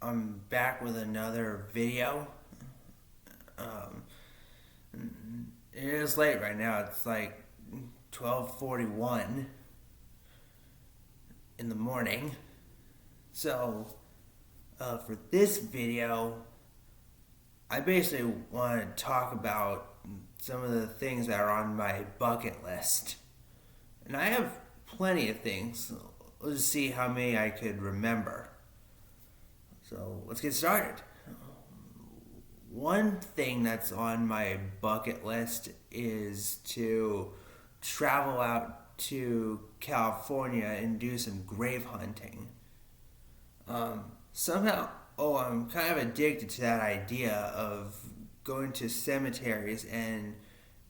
I'm back with another video. Um, it is late right now. It's like 12:41 in the morning. So, for this video, I basically want to talk about some of the things that are on my bucket list. And I have plenty of things. Let's see how many I could remember. So let's get started. One thing that's on my bucket list is to travel out to California and do some grave hunting. Somehow, I'm kind of addicted to that idea of going to cemeteries and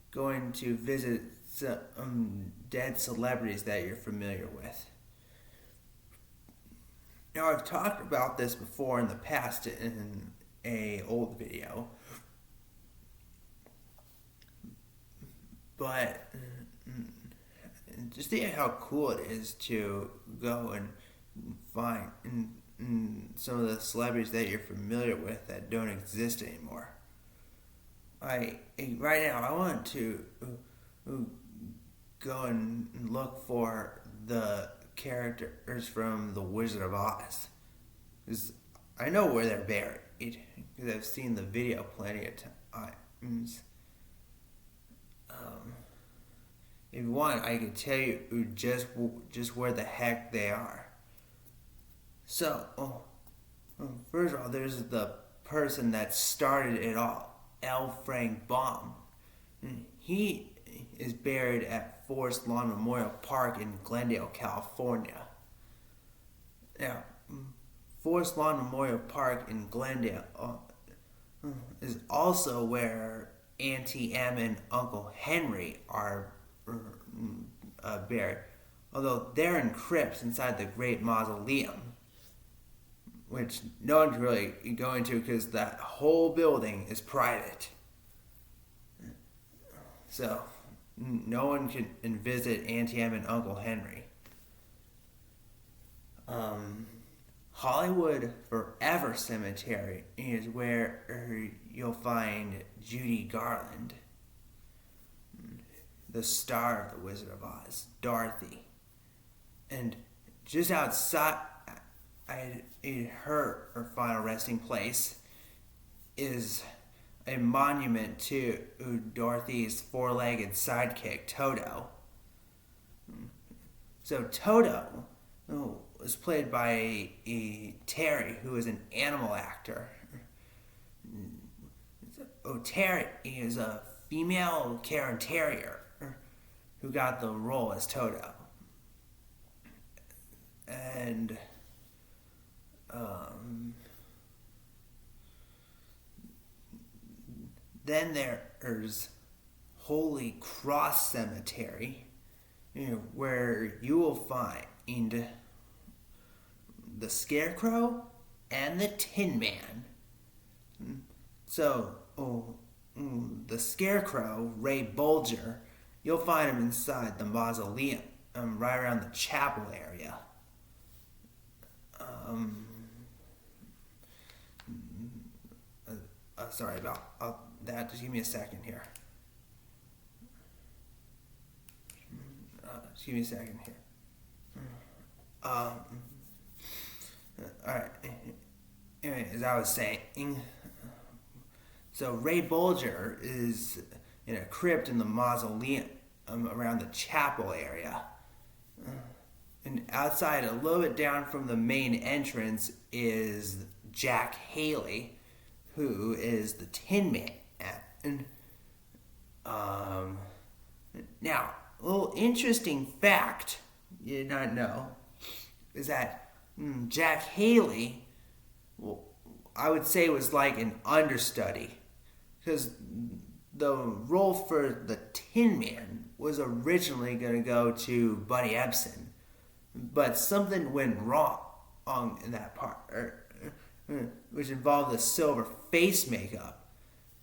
going to visit some dead celebrities that you're familiar with. Now, I've talked about this before in the past in a old video, but just think how cool it is to go and find some of the celebrities that you're familiar with that don't exist anymore. Right now, I want to go and look for the characters from The Wizard of Oz. Because I know where they're buried. Because I've seen the video plenty of times. If you want, I can tell you just where the heck they are. So, first of all, there's the person that started it all, L. Frank Baum. He is buried at Forest Lawn Memorial Park in Glendale, California. Now, Forest Lawn Memorial Park in Glendale is also where Auntie Em and Uncle Henry are buried, although they're in crypts inside the Great Mausoleum, which no one's really going to because that whole building is private. So, no one can visit Auntie Em and Uncle Henry. Hollywood Forever Cemetery is where you'll find Judy Garland, the star of The Wizard of Oz, Dorothy. And just outside her final resting place is a monument to Dorothy's four-legged sidekick, Toto. So Toto was played by Terry, who is an animal actor. Terry is a female Karen Terrier who got the role as Toto. And then there's Holy Cross Cemetery, where you will find the Scarecrow and the Tin Man. So, the Scarecrow, Ray Bolger, you'll find him inside the mausoleum, right around the chapel area. Sorry about that. Just give me a second here. Alright. Anyway, as I was saying, so Ray Bolger is in a crypt in the mausoleum around the chapel area. And outside, a little bit down from the main entrance, is Jack Haley, who is the Tin Man. Now, a little interesting fact you did not know is that Jack Haley, I would say, was like an understudy, because the role for the Tin Man was originally going to go to Buddy Ebsen, but something went wrong in that part, which involved the silver face makeup.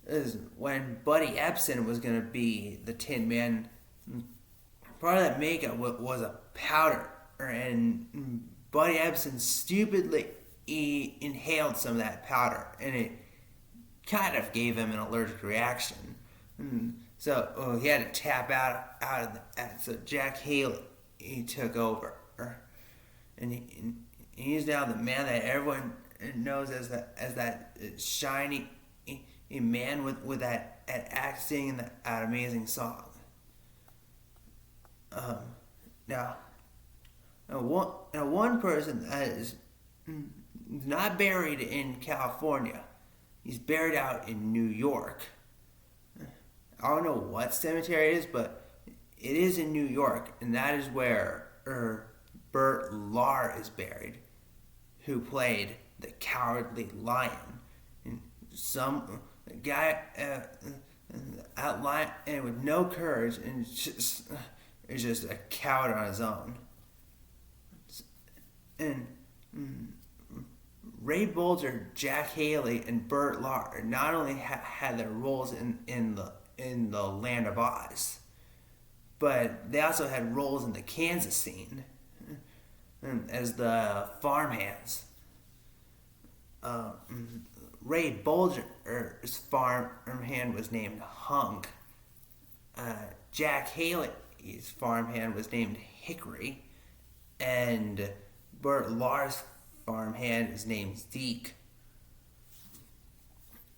Is when Buddy Ebsen was going to be the Tin Man, part of that makeup was a powder, and Buddy Ebsen stupidly he inhaled some of that powder, and it kind of gave him an allergic reaction. So he had to tap out of that. So Jack Haley, he took over, and he's now the man that everyone knows as that shiny man with that singing that amazing song. Now one person that is not buried in California, he's buried out in New York. I don't know what cemetery it is, but it is in New York, and that is where Bert Lahr is buried, who played the Cowardly Lion. And some guy at lion and with no courage and is just a coward on his own. And Ray Bolger, Jack Haley, and Bert Lahr not only had their roles in the Land of Oz, but they also had roles in the Kansas scene as the farmhands. Ray Bolger's farmhand was named Hunk. Jack Haley's farmhand was named Hickory, and Bert Lahr's farmhand is named Zeke.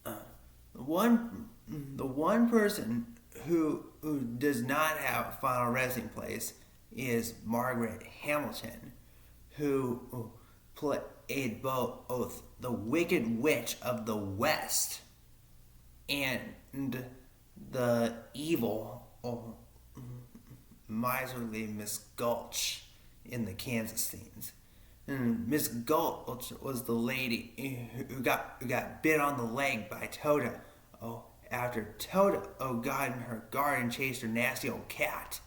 The one person who does not have a final resting place is Margaret Hamilton, who played both the Wicked Witch of the West and the evil miserly Miss Gulch in the Kansas scenes. And Miss Gulch was the lady who got bit on the leg by Toto. After Toto got in her garden, chased her nasty old cat.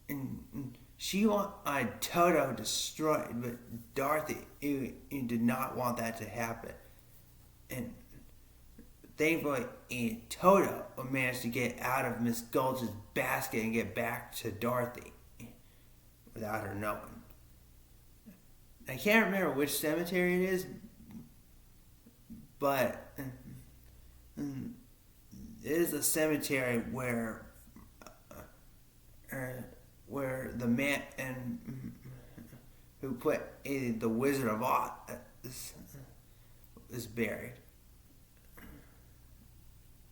And she wanted Toto destroyed, but Dorothy did not want that to happen. And thankfully, Toto managed to get out of Miss Gulch's basket and get back to Dorothy without her knowing. I can't remember which cemetery it is, but it is a cemetery where the man who put the Wizard of Oz is buried,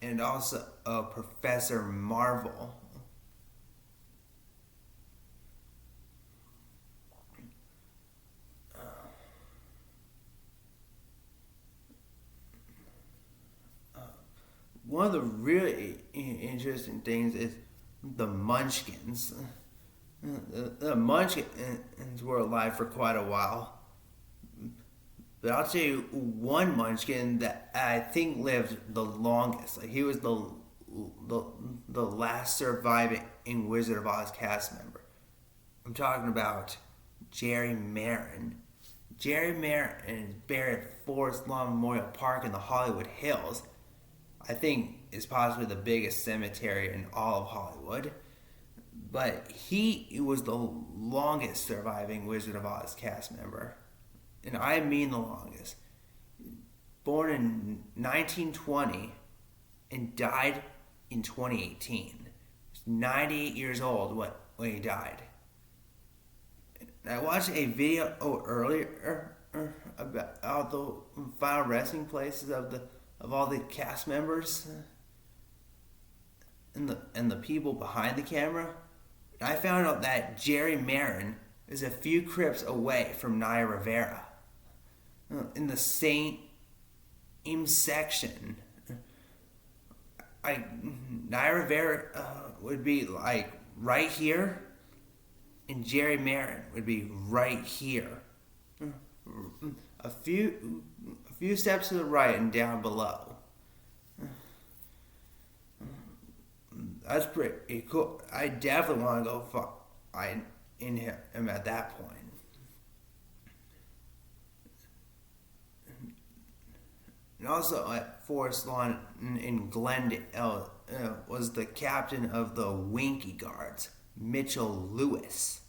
and also Professor Marvel. One of the really interesting things is the Munchkins. The Munchkins were alive for quite a while. But I'll tell you one Munchkin that I think lived the longest. Like, he was the last surviving Wizard of Oz cast member. I'm talking about Jerry Marin. Jerry Marin is buried at Forest Lawn Memorial Park in the Hollywood Hills. I think is possibly the biggest cemetery in all of Hollywood. But he was the longest surviving Wizard of Oz cast member. And I mean the longest. Born in 1920 and died in 2018. He was 98 years old when he died. And I watched a video earlier about the final resting places of all the cast members and the people behind the camera. I found out that Jerry Marin is a few crypts away from Naya Rivera in the same section. Naya Rivera would be like right here, and Jerry Marin would be right here. A few steps to the right and down below. That's pretty cool. I definitely want to go in him at that point. And also at Forest Lawn in Glendale was the captain of the Winky Guards, Mitchell Lewis.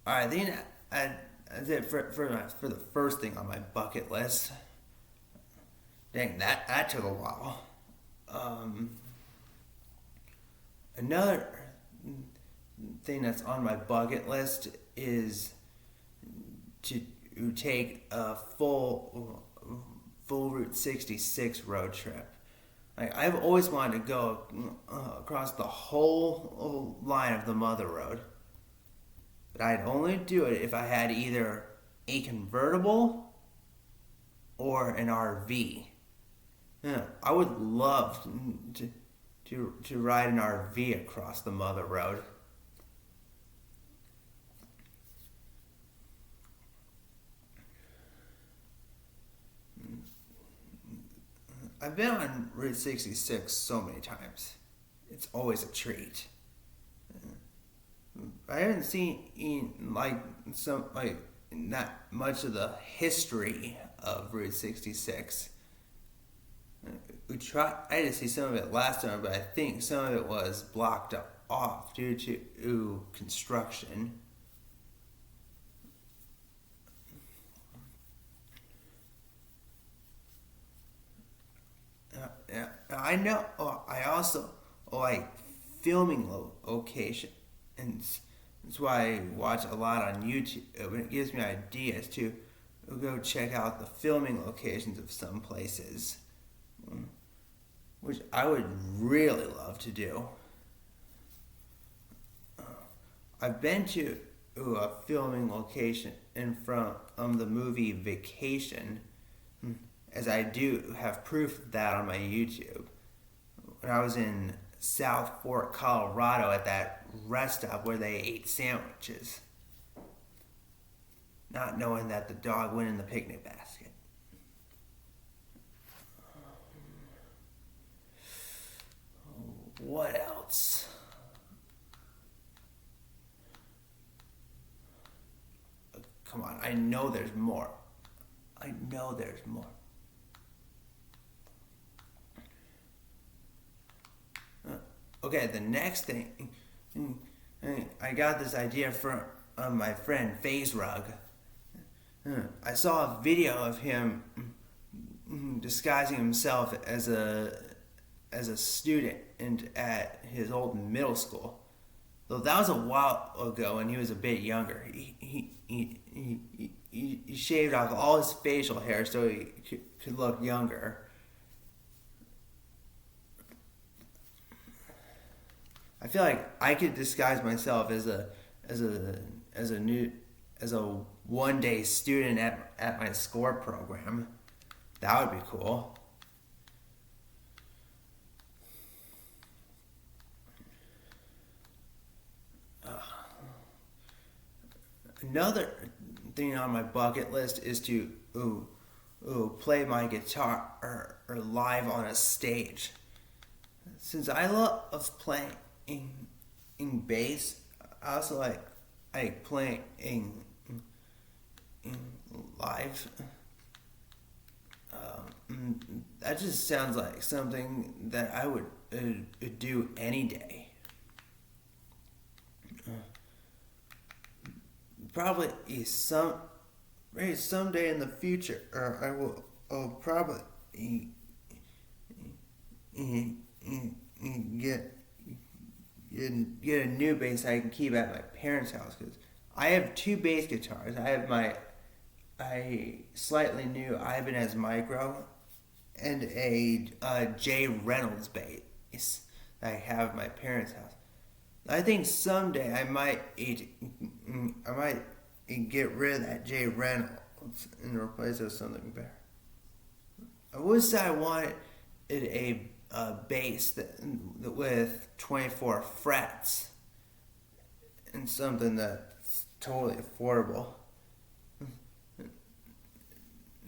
I think that's it for the first thing on my bucket list. Dang, that took a while. Um, Another thing that's on my bucket list is to take a full Route 66 road trip. Like, I've always wanted to go across the whole line of the Mother Road, but I'd only do it if I had either a convertible or an RV. Yeah, I would love to ride an RV across the Mother Road. I've been on Route 66 so many times. It's always a treat. I haven't seen not much of the history of Route 66. We tried to see some of it last time, but I think some of it was blocked off due to construction. Yeah, I know. Oh, I also like filming location, and that's why I watch a lot on YouTube. It gives me ideas to go check out the filming locations of some places, which I would really love to do. I've been to a filming location in front of the movie Vacation, as I do have proof of that on my YouTube. When I was in South Fork, Colorado, at that rest stop where they ate sandwiches, not knowing that the dog went in the picnic basket. What else? Come on, I know there's more. I know there's more. Okay, the next thing, I got this idea from my friend Phase Rug. I saw a video of him disguising himself as a student at his old middle school. Though that was a while ago, and he was a bit younger. He shaved off all his facial hair so he could look younger. I feel like I could disguise myself as a one day student at my SCORE program. That would be cool. Another thing on my bucket list is to play my guitar or live on a stage. Since I love playing in bass, I also like playing in live. That just sounds like something that I would do any day. Probably maybe someday in the future, or I'll probably get get a new bass I can keep at my parents' house, because I have two bass guitars. I have my slightly new Ibanez Micro and a J Reynolds bass that I have at my parents' house. I think someday I might get rid of that J Reynolds and replace it with something better. I would say I wanted a bass that with 24 frets and something that's totally affordable.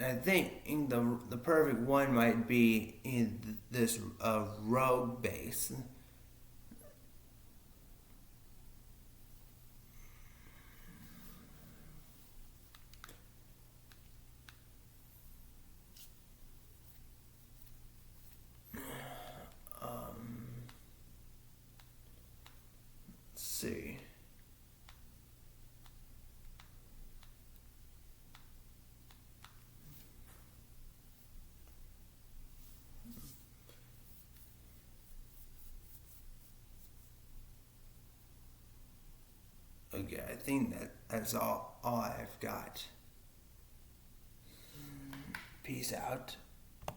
I think the perfect one might be in this Rogue bass. See. Okay, I think that's all I've got. Peace out.